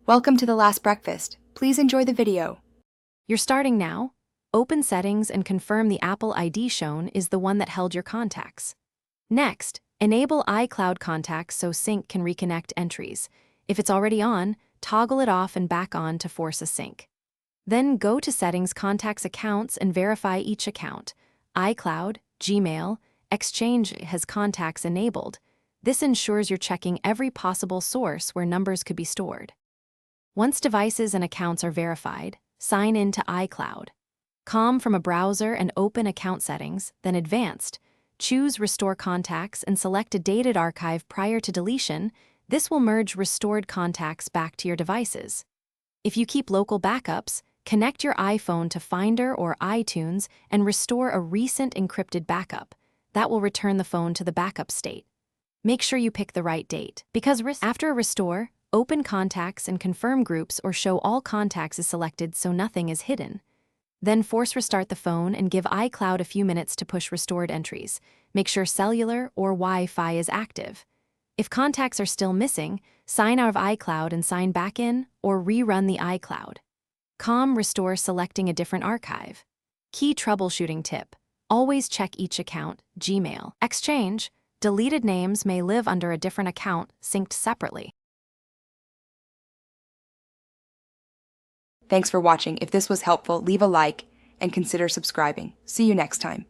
Welcome to the last breakfast. Please enjoy the video. You're starting now. Open Settings and confirm the Apple ID shown is the one that held your contacts. Next, enable iCloud contacts so sync can reconnect entries. If it's already on, toggle it off and back on to force a sync. Then go to Settings, Contacts, Accounts and verify each account. iCloud, Gmail, Exchange has contacts enabled. This ensures you're checking every possible source where numbers could be stored. Once devices and accounts are verified, sign in to iCloud. Com from a browser and open Account Settings, then Advanced. Choose Restore Contacts and select a dated archive prior to deletion. This will merge restored contacts back to your devices. If you keep local backups, connect your iPhone to Finder or iTunes and restore a recent encrypted backup. That will return the phone to the backup state. Make sure you pick the right date, because after a restore, open Contacts and confirm groups or show all contacts is selected so nothing is hidden. Then force restart the phone and give iCloud a few minutes to push restored entries. Make sure cellular or Wi-Fi is active. If contacts are still missing, sign out of iCloud and sign back in, or rerun the iCloud. Restore selecting a different archive. Key troubleshooting tip: always check each account, Gmail, Exchange. Deleted names may live under a different account, synced separately. Thanks for watching. If this was helpful, leave a like and consider subscribing. See you next time.